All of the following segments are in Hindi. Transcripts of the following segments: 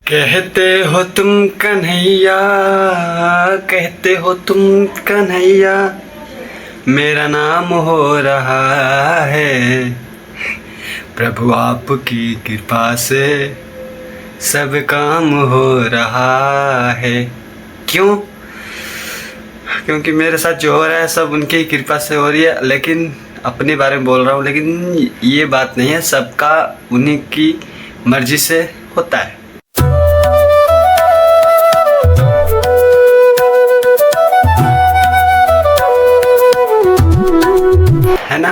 कहते हो तुम कन्हैया, कहते हो तुम कन्हैया, मेरा नाम हो रहा है। प्रभु आपकी कृपा से सब काम हो रहा है। क्यों? क्योंकि मेरे साथ जो हो रहा है सब उनकी ही कृपा से हो रही है। लेकिन अपने बारे में बोल रहा हूँ, लेकिन ये बात नहीं है, सबका उन्हीं की मर्जी से होता है। है ना?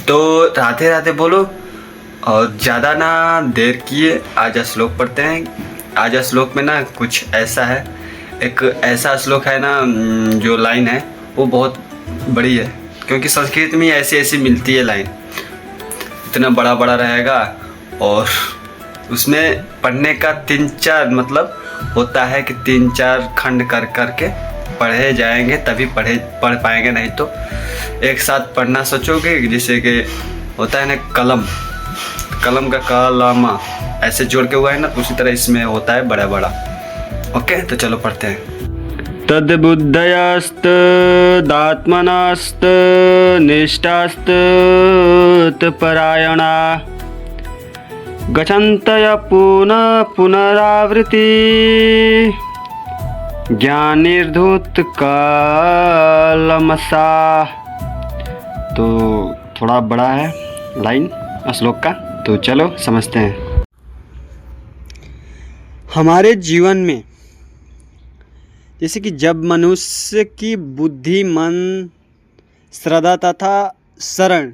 तो राधे राधे बोलो और ज़्यादा ना देर किए, आज श्लोक पढ़ते हैं। आज श्लोक में ना कुछ ऐसा है, एक ऐसा श्लोक है ना, जो लाइन है वो बहुत बड़ी है, क्योंकि संस्कृत में ऐसी ऐसी मिलती है लाइन, इतना बड़ा बड़ा रहेगा और उसमें पढ़ने का 3-4 मतलब होता है कि 3-4 खंड कर करके पढ़े जाएंगे तभी पढ़ पाएंगे, नहीं तो एक साथ पढ़ना सोचोगे जैसे कि होता है ना कलम का कलमा ऐसे जोड़ के हुआ है ना, उसी तरह इसमें होता है बड़ा बड़ा। ओके, तो चलो पढ़ते हैं। तद बुद्धयस्त दात्मनास्त निष्ठास्त परायणा गच्छन्तय पुनः पुनरावृत्ति ज्ञानिर्धूत कालमसा। तो थोड़ा बड़ा है लाइन श्लोक का, तो चलो समझते हैं। हमारे जीवन में जैसे कि जब मनुष्य की बुद्धि, मन, श्रद्धा तथा शरण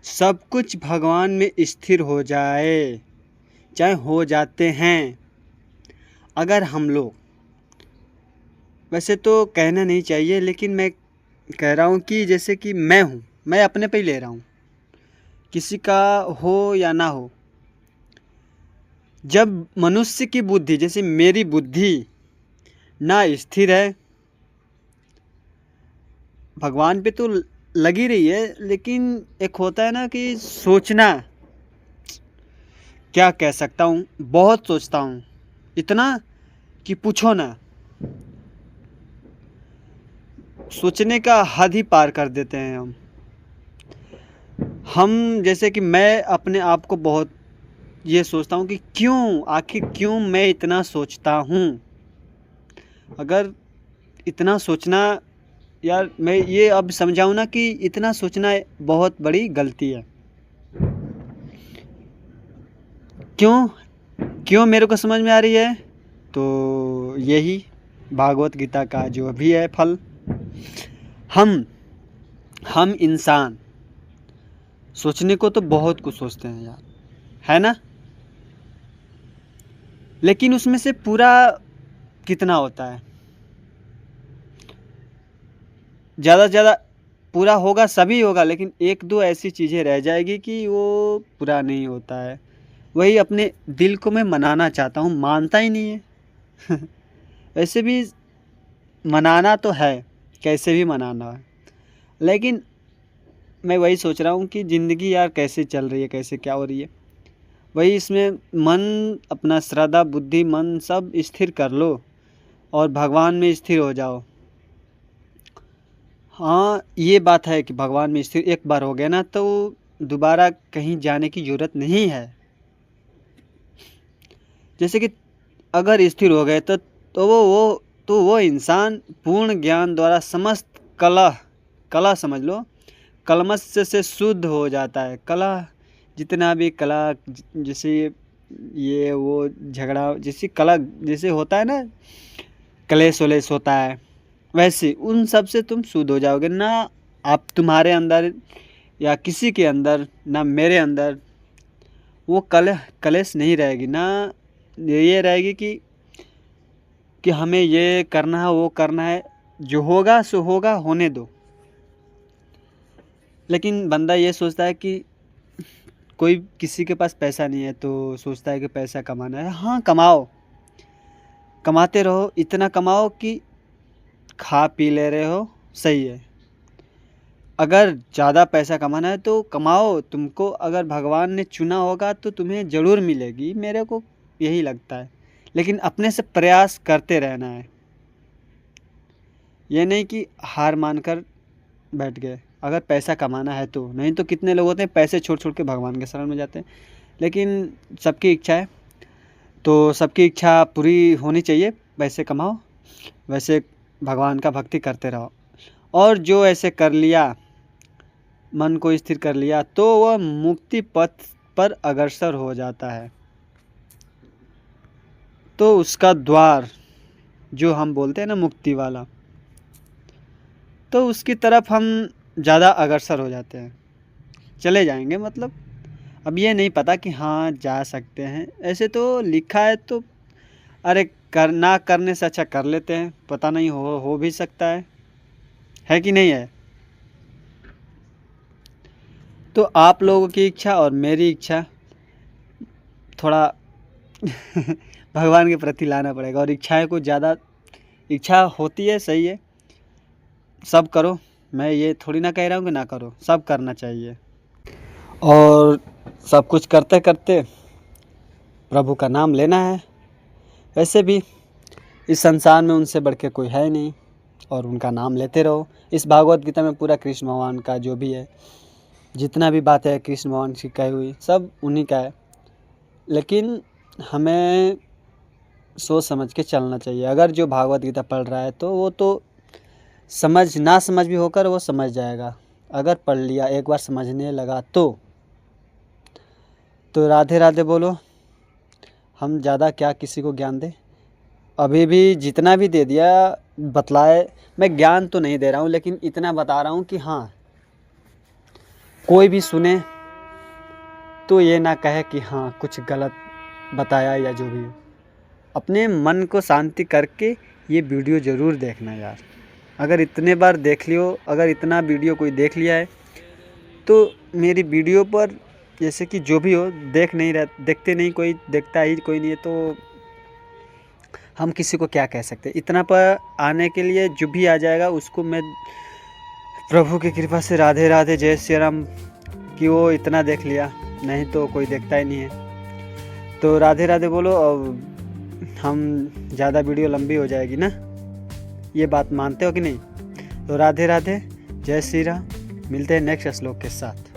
सब कुछ भगवान में स्थिर हो जाए, चाहे हो जाते हैं, अगर हम लोग, वैसे तो कहना नहीं चाहिए लेकिन मैं कह रहा हूँ कि जैसे कि मैं हूँ, मैं अपने पे ही ले रहा हूँ, किसी का हो या ना हो, जब मनुष्य की बुद्धि, जैसे मेरी बुद्धि ना स्थिर है, भगवान पे तो लगी रही है, लेकिन एक होता है ना कि सोचना, क्या कह सकता हूँ, बहुत सोचता हूँ, इतना कि पूछो ना, सोचने का हद ही पार कर देते हैं हम। जैसे कि मैं अपने आप को बहुत ये सोचता हूँ कि आखिर क्यों मैं इतना सोचता हूँ। अगर इतना सोचना, यार मैं ये अब समझाऊँ ना कि इतना सोचना बहुत बड़ी गलती है। क्यों मेरे को समझ में आ रही है, तो यही भागवत गीता का जो भी है फल। हम इंसान सोचने को तो बहुत कुछ सोचते हैं यार, है ना, लेकिन उसमें से पूरा कितना होता है? ज़्यादा से ज़्यादा पूरा होगा, सभी होगा, लेकिन 1-2 ऐसी चीज़ें रह जाएगी कि वो पूरा नहीं होता है। वही अपने दिल को मैं मनाना चाहता हूँ, मानता ही नहीं है। वैसे भी मनाना तो है, कैसे भी मनाना है, लेकिन मैं वही सोच रहा हूँ कि ज़िंदगी यार कैसे चल रही है, कैसे क्या हो रही है। वही इसमें मन, अपना श्रद्धा, बुद्धि, मन सब स्थिर कर लो और भगवान में स्थिर हो जाओ। हाँ, ये बात है कि भगवान में स्थिर एक बार हो गया ना, तो दोबारा कहीं जाने की ज़रूरत नहीं है। जैसे कि अगर स्थिर हो गए तो वो इंसान पूर्ण ज्ञान द्वारा समस्त कला समझ लो, कलमश से शुद्ध हो जाता है। कला, जितना भी कला, जैसे ये वो झगड़ा, जैसे कला जैसे होता है ना, कलेश वलेश होता है, वैसे उन सब से तुम शुद्ध हो जाओगे ना। आप, तुम्हारे अंदर या किसी के अंदर, ना मेरे अंदर वो कलेश नहीं रहेगी ना। ये रहेगी कि हमें ये करना है, वो करना है, जो होगा सो होगा, होने दो। लेकिन बंदा ये सोचता है कि कोई किसी के पास पैसा नहीं है तो सोचता है कि पैसा कमाना है। हाँ, कमाओ, कमाते रहो, इतना कमाओ कि खा पी ले रहे हो, सही है। अगर ज़्यादा पैसा कमाना है तो कमाओ, तुमको अगर भगवान ने चुना होगा तो तुम्हें ज़रूर मिलेगी। मेरे को यही लगता है। लेकिन अपने से प्रयास करते रहना है, ये नहीं कि हार मानकर बैठ गए। अगर पैसा कमाना है तो, नहीं तो कितने लोग होते हैं पैसे छोड़ छोड़ के भगवान के शरण में जाते हैं। लेकिन सबकी इच्छा है, तो सबकी इच्छा पूरी होनी चाहिए। वैसे कमाओ, वैसे भगवान का भक्ति करते रहो। और जो ऐसे कर लिया, मन को स्थिर कर लिया, तो वह मुक्ति पथ पर अग्रसर हो जाता है। तो उसका द्वार जो हम बोलते हैं ना, मुक्ति वाला, तो उसकी तरफ हम ज़्यादा अग्रसर हो जाते हैं, चले जाएंगे। मतलब अब ये नहीं पता कि हाँ जा सकते हैं, ऐसे तो लिखा है तो अरे ना करने से अच्छा कर लेते हैं, पता नहीं हो भी सकता है कि नहीं है। तो आप लोगों की इच्छा और मेरी इच्छा थोड़ा भगवान के प्रति लाना पड़ेगा। और इच्छाएं को ज़्यादा, इच्छा होती है सही है, सब करो, मैं ये थोड़ी ना कह रहा हूँ कि ना करो, सब करना चाहिए। और सब कुछ करते करते प्रभु का नाम लेना है। वैसे भी इस संसार में उनसे बढ़ के कोई है नहीं, और उनका नाम लेते रहो। इस भागवत गीता में पूरा कृष्ण भगवान का जो भी है, जितना भी बात है कृष्ण भगवान की कही हुई, सब उन्हीं का है। लेकिन हमें सोच समझ के चलना चाहिए। अगर जो भागवत गीता पढ़ रहा है तो वो तो समझ ना समझ भी होकर वो समझ जाएगा। अगर पढ़ लिया, एक बार समझने लगा तो राधे राधे बोलो। हम ज़्यादा क्या किसी को ज्ञान दें, अभी भी जितना भी दे दिया बतलाए। मैं ज्ञान तो नहीं दे रहा हूँ, लेकिन इतना बता रहा हूँ कि हाँ, कोई भी सुने तो ये ना कहे कि हाँ कुछ गलत बताया या जो भी हो। अपने मन को शांति करके ये वीडियो ज़रूर देखना यार। अगर इतने बार देख लियो, अगर इतना वीडियो कोई देख लिया है तो मेरी वीडियो पर जैसे कि जो भी हो देखते नहीं, कोई देखता ही कोई नहीं है, तो हम किसी को क्या कह सकते। इतना पर आने के लिए जो भी आ जाएगा उसको मैं प्रभु की कृपा से राधे राधे जय श्री राम कि वो इतना देख लिया, नहीं तो कोई देखता ही नहीं है। तो राधे राधे बोलो। और हम ज़्यादा वीडियो लंबी हो जाएगी ना, ये बात मानते हो कि नहीं। तो राधे राधे जय श्री राम, मिलते हैं नेक्स्ट श्लोक के साथ।